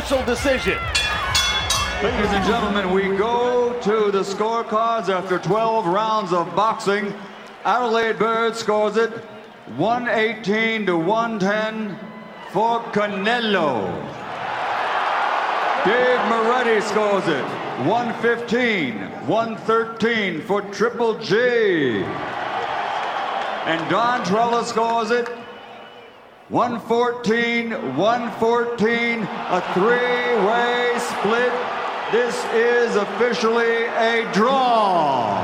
controversial decision. Ladies and gentlemen, we go to the scorecards after 12 rounds of boxing. Adelaide Bird scores it 118 to 110 for Canelo. Dave Moretti scores it 115-113 for Triple G. And Don Trella scores it 114-114, a three-way split. This is officially a draw.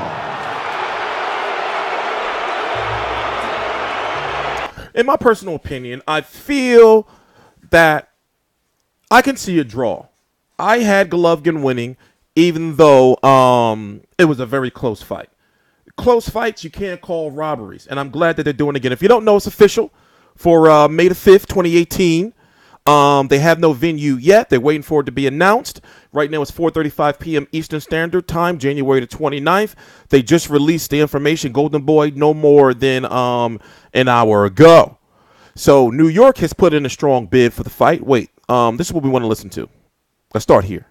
In my personal opinion, I feel that I can see a draw. I had Golovkin winning, even though it was a very close fight. Close fights you can't call robberies, and I'm glad that they're doing it again. If you don't know, it's official for May the 5th, 2018. They have no venue yet. They're waiting for it to be announced. Right now it's 4:35 p.m. Eastern Standard Time, January the 29th. They just released the information, Golden Boy, no more than an hour ago. So New York has put in a strong bid for the fight. Wait, this is what we want to listen to. Let's start here.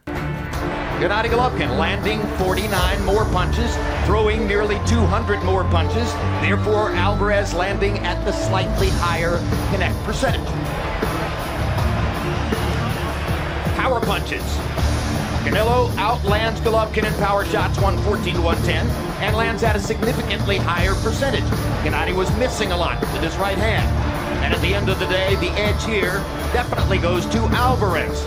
Gennady Golovkin landing 49 more punches, throwing nearly 200 more punches. Therefore, Alvarez landing at the slightly higher connect percentage. Power punches. Canelo outlands Golovkin in power shots 114 to 110 and lands at a significantly higher percentage. Gennady was missing a lot with his right hand. And at the end of the day, the edge here definitely goes to Alvarez.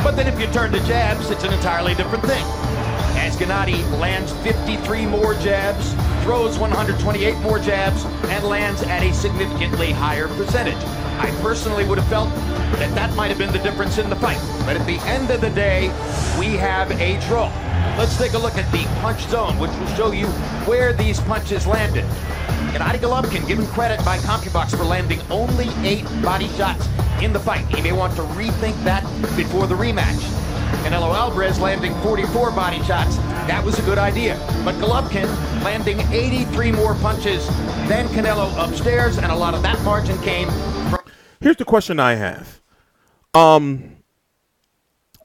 But then if you turn to jabs, it's an entirely different thing. As Gennady lands 53 more jabs, throws 128 more jabs, and lands at a significantly higher percentage. I personally would have felt that that might have been the difference in the fight. But at the end of the day, we have a draw. Let's take a look at the punch zone, which will show you where these punches landed. Gennady Golovkin given credit by CompuBox for landing only 8 body shots in the fight. He may want to rethink that before the rematch. Canelo Alvarez landing 44 body shots. That was a good idea. But Golovkin landing 83 more punches than Canelo upstairs, and a lot of that margin came from... Here's the question I have.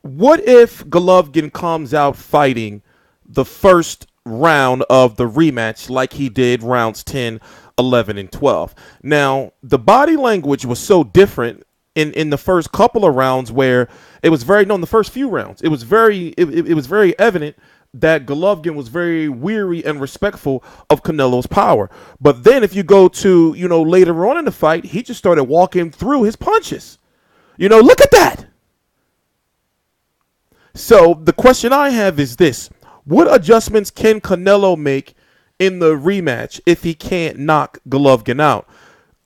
What if Golovkin comes out fighting the first round of the rematch like he did rounds 10, 11, and 12? Now, the body language was so different in the first couple of rounds where it was very, no, in the first few rounds, it was very evident that Golovkin was very weary and respectful of Canelo's power. But then if you go to, later on in the fight, he just started walking through his punches. Look at that. So the question I have is this. What adjustments can Canelo make in the rematch if he can't knock Golovkin out?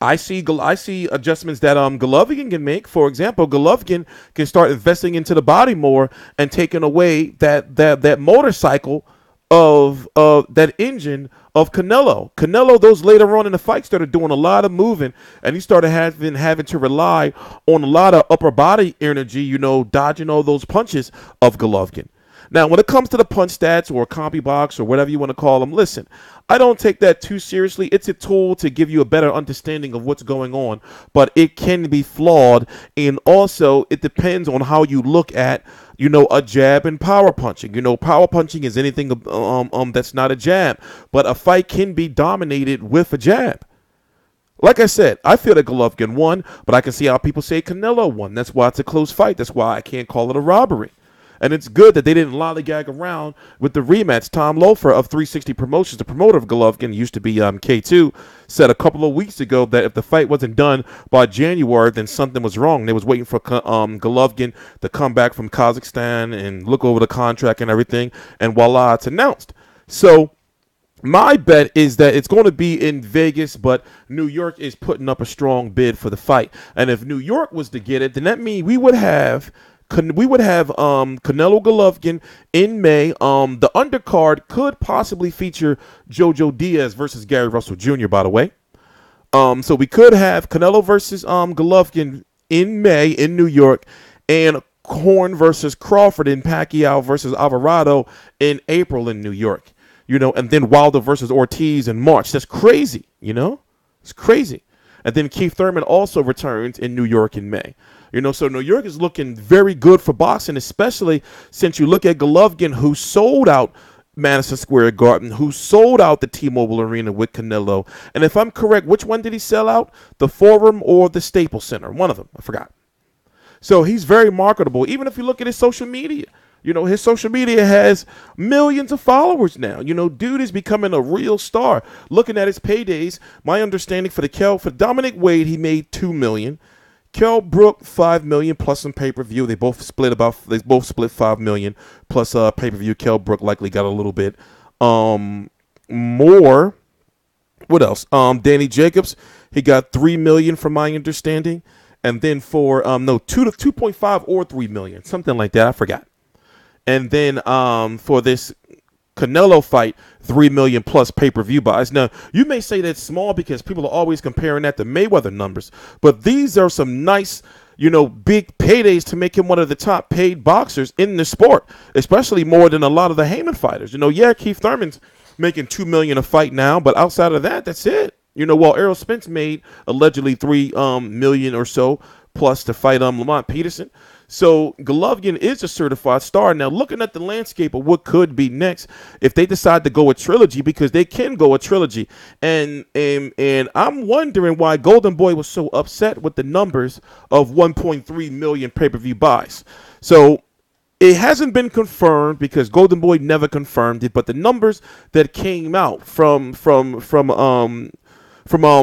I see adjustments that Golovkin can make. For example, Golovkin can start investing into the body more and taking away that motorcycle of that engine of Canelo. Canelo, those later on in the fight, started doing a lot of moving, and he started having to rely on a lot of upper body energy, dodging all those punches of Golovkin. Now, when it comes to the punch stats or CompuBox or whatever you want to call them, listen, I don't take that too seriously. It's a tool to give you a better understanding of what's going on, but it can be flawed, and also it depends on how you look at, a jab and power punching. Power punching is anything that's not a jab, but a fight can be dominated with a jab. Like I said, I feel that Golovkin won, but I can see how people say Canelo won. That's why it's a close fight. That's why I can't call it a robbery. And it's good that they didn't lollygag around with the rematch. Tom Loeffler of 360 Promotions, the promoter of Golovkin, used to be K2, said a couple of weeks ago that if the fight wasn't done by January, then something was wrong. They was waiting for Golovkin to come back from Kazakhstan and look over the contract and everything, and voila, it's announced. So my bet is that it's going to be in Vegas, but New York is putting up a strong bid for the fight. And if New York was to get it, then that means we would have Canelo Golovkin in May. The undercard could possibly feature Jojo Diaz versus Gary Russell Jr., by the way. So we could have Canelo versus Golovkin in May in New York, and Horn versus Crawford, and Pacquiao versus Alvarado in April in New York. And then Wilder versus Ortiz in March. That's crazy, It's crazy. And then Keith Thurman also returns in New York in May. So New York is looking very good for boxing, especially since you look at Golovkin, who sold out Madison Square Garden, who sold out the T-Mobile Arena with Canelo. And if I'm correct, which one did he sell out? The Forum or the Staples Center? One of them. I forgot. So he's very marketable. Even if you look at his social media, his social media has millions of followers now. Dude is becoming a real star. Looking at his paydays, my understanding for Dominic Wade, he made $2 million. Kell Brook, $5 million plus some pay-per-view. They both split $5 million plus pay-per-view. Kell Brook likely got a little bit more. What else? Danny Jacobs, he got $3 million from my understanding, and then for 2.5 or $3 million, something like that. I forgot. And then for this Canelo fight, $3 million plus pay-per-view buys. Now, you may say that's small because people are always comparing that to Mayweather numbers, but these are some nice, big paydays to make him one of the top paid boxers in the sport, especially more than a lot of the Heyman fighters. Keith Thurman's making $2 million a fight now, but outside of that, that's it. While Errol Spence made allegedly $3 million or so plus to fight Lamont Peterson. So Golovkin is a certified star. Now, looking at the landscape of what could be next, if they decide to go a trilogy, because they can go a trilogy, and I'm wondering why Golden Boy was so upset with the numbers of 1.3 million pay-per-view buys. So it hasn't been confirmed because Golden Boy never confirmed it, but the numbers that came out from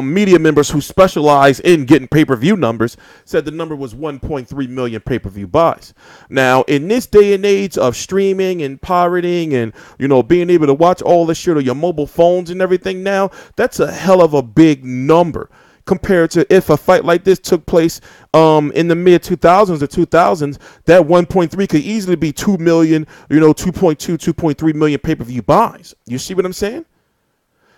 media members who specialize in getting pay-per-view numbers said the number was 1.3 million pay-per-view buys. Now, in this day and age of streaming and pirating and, being able to watch all this shit on your mobile phones and everything now, that's a hell of a big number compared to if a fight like this took place in the mid-2000s or 2000s. That 1.3 could easily be 2 million, 2.2, 2.3 million pay-per-view buys. You see what I'm saying?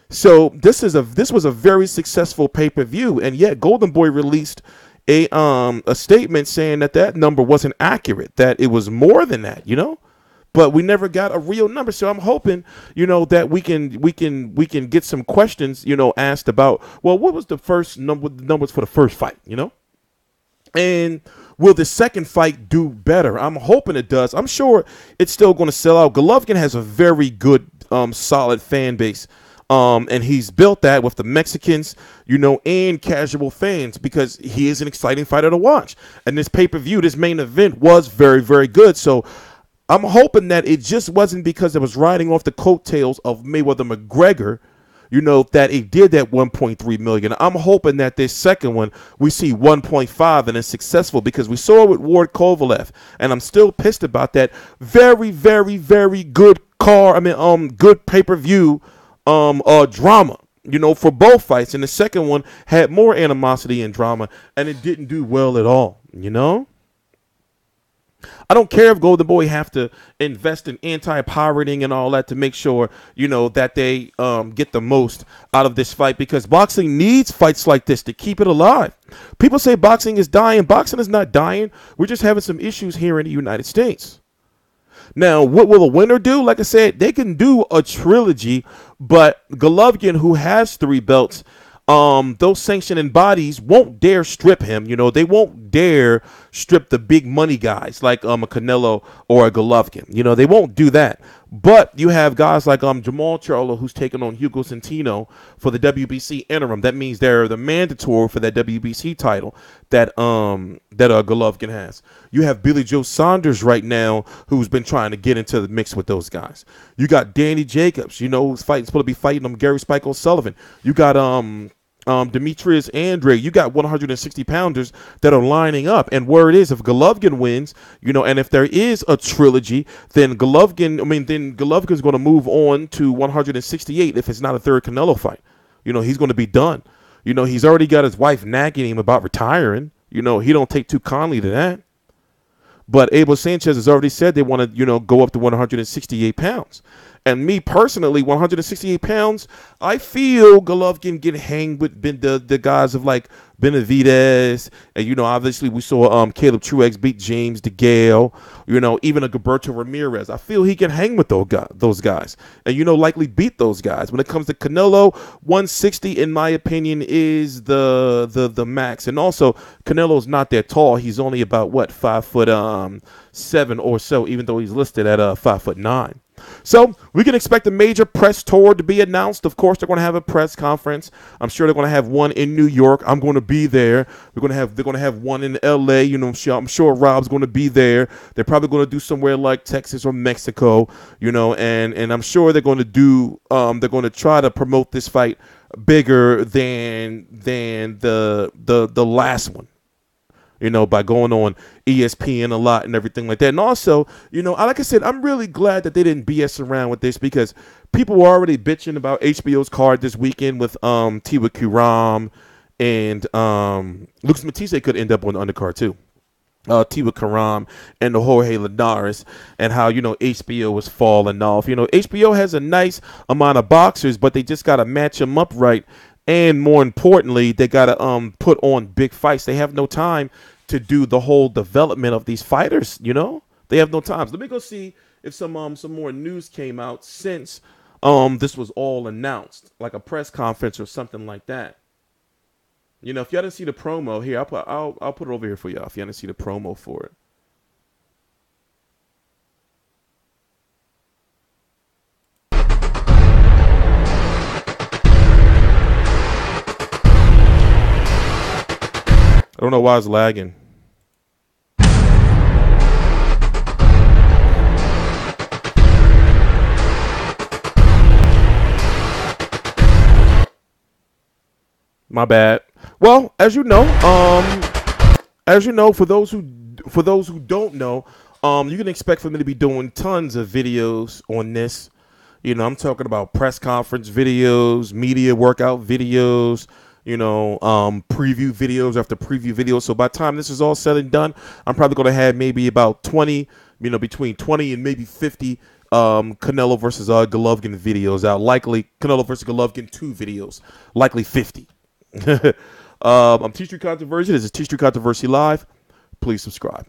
So this was a very successful pay-per-view, and yet Golden Boy released a statement saying that number wasn't accurate, that it was more than that, but we never got a real number. So I'm hoping, that we can get some questions, asked about, well, what was the first numbers for the first fight, and will the second fight do better? I'm hoping it does. I'm sure it's still going to sell out. Golovkin has a very good, solid fan base. And he's built that with the Mexicans, and casual fans, because he is an exciting fighter to watch. And this pay-per-view, this main event was very, very good. So I'm hoping that it just wasn't because it was riding off the coattails of Mayweather McGregor, that it did that 1.3 million. I'm hoping that this second one, we see 1.5 and it's successful, because we saw it with Ward Kovalev, and I'm still pissed about that. Very, very, very good good pay-per-view drama, for both fights. And the second one had more animosity and drama, and it didn't do well at all, I don't care if Golden Boy have to invest in anti-pirating and all that to make sure, that they get the most out of this fight, because boxing needs fights like this to keep it alive. People say boxing is dying. Boxing is not dying. We're just having some issues here in the United States. Now, what will a winner do? Like I said, they can do a trilogy, but Golovkin, who has 3 belts, those sanctioning bodies won't dare strip him. They won't dare strip the big money guys like a Canelo or a Golovkin. They won't do that. But you have guys like Jamal Charlo, who's taking on Hugo Centeno for the WBC interim. That means they're the mandatory for that WBC title that Golovkin has. You have Billy Joe Saunders right now, who's been trying to get into the mix with those guys. You got Danny Jacobs, who's supposed to be fighting Gary Spike O'Sullivan. You got Demetrius Andre. You got 160 pounders that are lining up. And word is, if Golovkin wins, and if there is a trilogy, then Golovkin's going to move on to 168 if it's not a third Canelo fight. He's going to be done. He's already got his wife nagging him about retiring. He don't take too kindly to that. But Abel Sanchez has already said they want to, go up to 168 pounds. And me personally, 168 pounds, I feel Golovkin can hang with the guys of like Benavidez, and obviously we saw Caleb Truex beat James DeGale, even a Gilberto Ramirez. I feel he can hang with those guys, and likely beat those guys. When it comes to Canelo, 160 in my opinion is the max. And also Canelo's not that tall. He's only about 5'7" or so, even though he's listed at 5'9". So we can expect a major press tour to be announced. Of course, they're going to have a press conference. I'm sure they're going to have one in New York. I'm going to be there. They're going to have one in L.A. I'm sure Rob's going to be there. They're probably going to do somewhere like Texas or Mexico. And I'm sure they're going to do. They're going to try to promote this fight bigger than the last one. By going on ESPN a lot and everything like that. And also, like I said, I'm really glad that they didn't BS around with this, because people were already bitching about HBO's card this weekend with Tiwa Kuram and Lucas Matisse could end up on the undercard too. Tiwa Kuram and the Jorge Linares, and how HBO was falling off. HBO has a nice amount of boxers, but they just got to match them up right. And more importantly, they got to put on big fights. They have no time to do the whole development of these fighters. They have no time. So let me go see if some more news came out since this was all announced, like a press conference or something like that. If y'all didn't see the promo here, I'll put it over here for y'all if y'all didn't see the promo for it. I don't know why it's lagging. My bad. Well, as you know, for those who don't know, you can expect for me to be doing tons of videos on this. I'm talking about press conference videos, media workout videos, preview videos after preview videos. So by the time this is all said and done, I'm probably going to have maybe about 20, between 20 and maybe 50 Canelo versus Golovkin videos out. Likely Canelo versus Golovkin 2 videos. Likely 50. I'm TstreeT Controversy. This is TstreeT Controversy Live. Please subscribe.